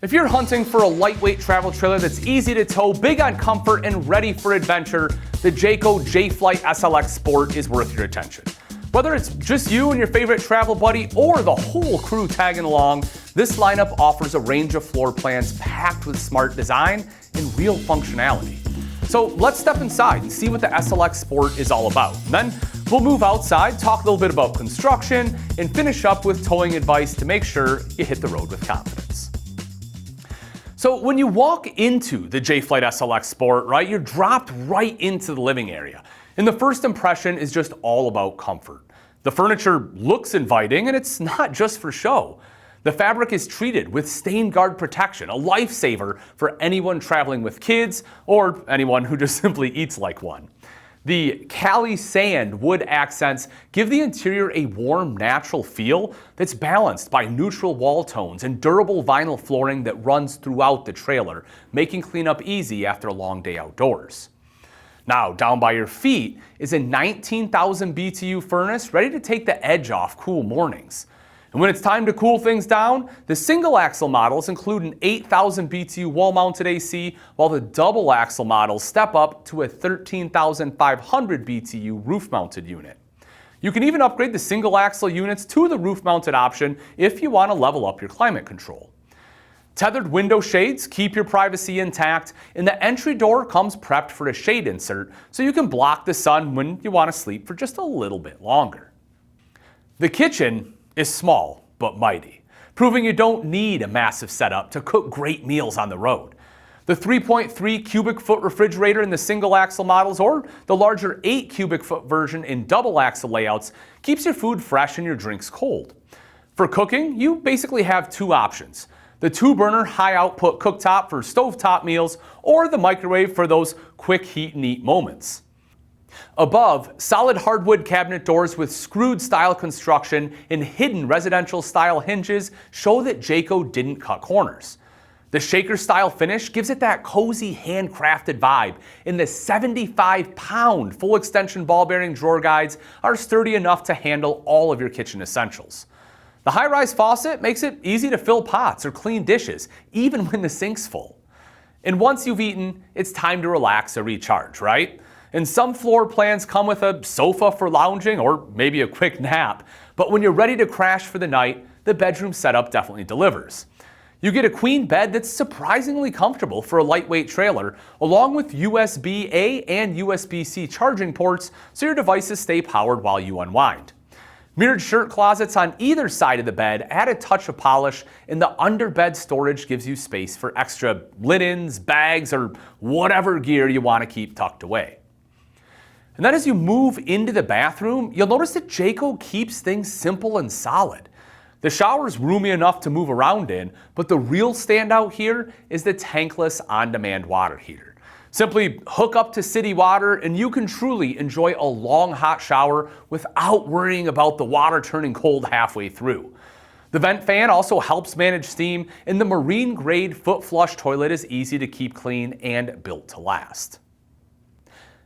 If you're hunting for a lightweight travel trailer that's easy to tow, big on comfort, and ready for adventure, the Jayco Jay Flight SLX Sport is worth your attention. Whether it's just you and your favorite travel buddy or the whole crew tagging along, this lineup offers a range of floor plans packed with smart design and real functionality. So let's step inside and see what the SLX Sport is all about. And then we'll move outside, talk a little bit about construction, and finish up with towing advice to make sure you hit the road with confidence. So when you walk into the Jay Flight SLX Sport, right, you're dropped right into the living area. And the first impression is just all about comfort. The furniture looks inviting, and it's not just for show. The fabric is treated with stain guard protection, a lifesaver for anyone traveling with kids or anyone who just simply eats like one. The Cali sand wood accents give the interior a warm, natural feel that's balanced by neutral wall tones and durable vinyl flooring that runs throughout the trailer, making cleanup easy after a long day outdoors. Now, down by your feet is a 19,000 BTU furnace ready to take the edge off cool mornings. And when it's time to cool things down, the single axle models include an 8,000 BTU wall-mounted AC, while the double axle models step up to a 13,500 BTU roof-mounted unit. You can even upgrade the single axle units to the roof-mounted option if you want to level up your climate control. Tethered window shades keep your privacy intact, and the entry door comes prepped for a shade insert so you can block the sun when you want to sleep for just a little bit longer. The kitchen is small but mighty, proving you don't need a massive setup to cook great meals on the road. The 3.3 cubic foot refrigerator in the single axle models or the larger 8 cubic foot version in double axle layouts keeps your food fresh and your drinks cold. For cooking, you basically have two options: the 2-burner high output cooktop for stovetop meals or the microwave for those quick heat and eat moments. Above, solid hardwood cabinet doors with screwed style construction and hidden residential style hinges show that Jayco didn't cut corners. The shaker style finish gives it that cozy handcrafted vibe, and the 75-pound full extension ball bearing drawer guides are sturdy enough to handle all of your kitchen essentials. The high-rise faucet makes it easy to fill pots or clean dishes, even when the sink's full. And once you've eaten, it's time to relax or recharge, right? And some floor plans come with a sofa for lounging or maybe a quick nap. But when you're ready to crash for the night, the bedroom setup definitely delivers. You get a queen bed that's surprisingly comfortable for a lightweight trailer, along with USB-A and USB-C charging ports so your devices stay powered while you unwind. Mirrored shirt closets on either side of the bed add a touch of polish, and the underbed storage gives you space for extra linens, bags, or whatever gear you want to keep tucked away. And then as you move into the bathroom, you'll notice that Jayco keeps things simple and solid. The shower's roomy enough to move around in, but the real standout here is the tankless on-demand water heater. Simply hook up to city water and you can truly enjoy a long hot shower without worrying about the water turning cold halfway through. The vent fan also helps manage steam, and the marine-grade foot flush toilet is easy to keep clean and built to last.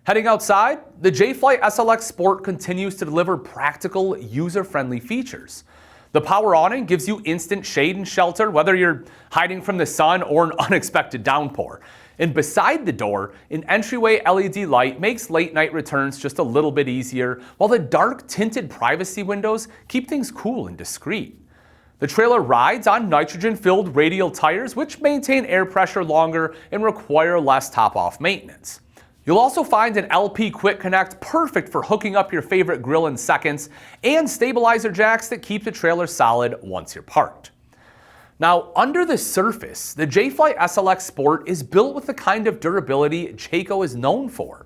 Heading outside, the Jay Flight SLX Sport continues to deliver practical, user-friendly features. The power awning gives you instant shade and shelter, whether you're hiding from the sun or an unexpected downpour. And beside the door, an entryway LED light makes late-night returns just a little bit easier, while the dark tinted privacy windows keep things cool and discreet. The trailer rides on nitrogen-filled radial tires, which maintain air pressure longer and require less top-off maintenance. You'll also find an LP Quick Connect perfect for hooking up your favorite grill in seconds, and stabilizer jacks that keep the trailer solid once you're parked. Now, under the surface, the Jay Flight SLX Sport is built with the kind of durability Jayco is known for.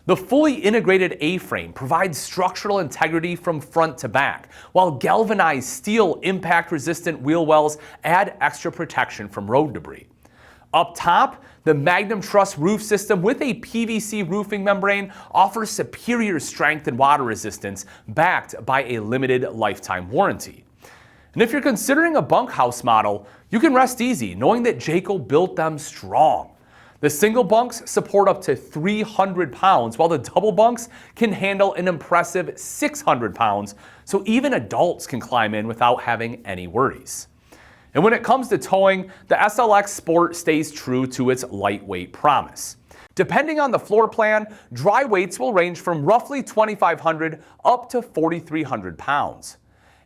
The fully integrated A-frame provides structural integrity from front to back, while galvanized steel impact-resistant wheel wells add extra protection from road debris. Up top, the Magnum Truss Roof System with a PVC roofing membrane offers superior strength and water resistance, backed by a limited lifetime warranty. And if you're considering a bunkhouse model, you can rest easy knowing that Jayco built them strong. The single bunks support up to 300 pounds, while the double bunks can handle an impressive 600 pounds, so even adults can climb in without having any worries. And when it comes to towing, the SLX Sport stays true to its lightweight promise. Depending on the floor plan, dry weights will range from roughly 2,500 up to 4,300 pounds.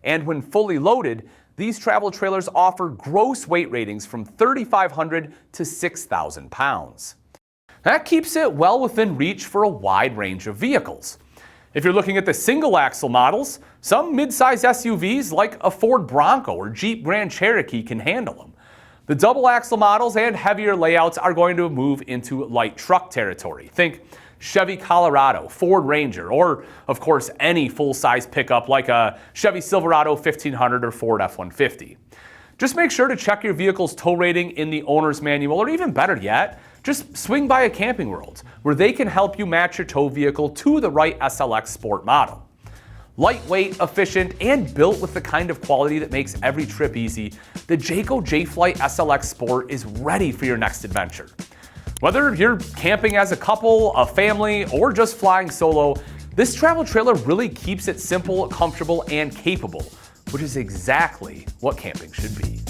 And when fully loaded, these travel trailers offer gross weight ratings from 3,500 to 6,000 pounds. That keeps it well within reach for a wide range of vehicles. If you're looking at the single-axle models, some mid-size SUVs like a Ford Bronco or Jeep Grand Cherokee can handle them. The double-axle models and heavier layouts are going to move into light truck territory. Think Chevy Colorado, Ford Ranger, or, of course, any full-size pickup like a Chevy Silverado 1500 or Ford F-150. Just make sure to check your vehicle's tow rating in the owner's manual, or even better yet, just swing by a Camping World, where they can help you match your tow vehicle to the right SLX Sport model. Lightweight, efficient, and built with the kind of quality that makes every trip easy, the Jayco Jay Flight SLX Sport is ready for your next adventure. Whether you're camping as a couple, a family, or just flying solo, this travel trailer really keeps it simple, comfortable, and capable, which is exactly what camping should be.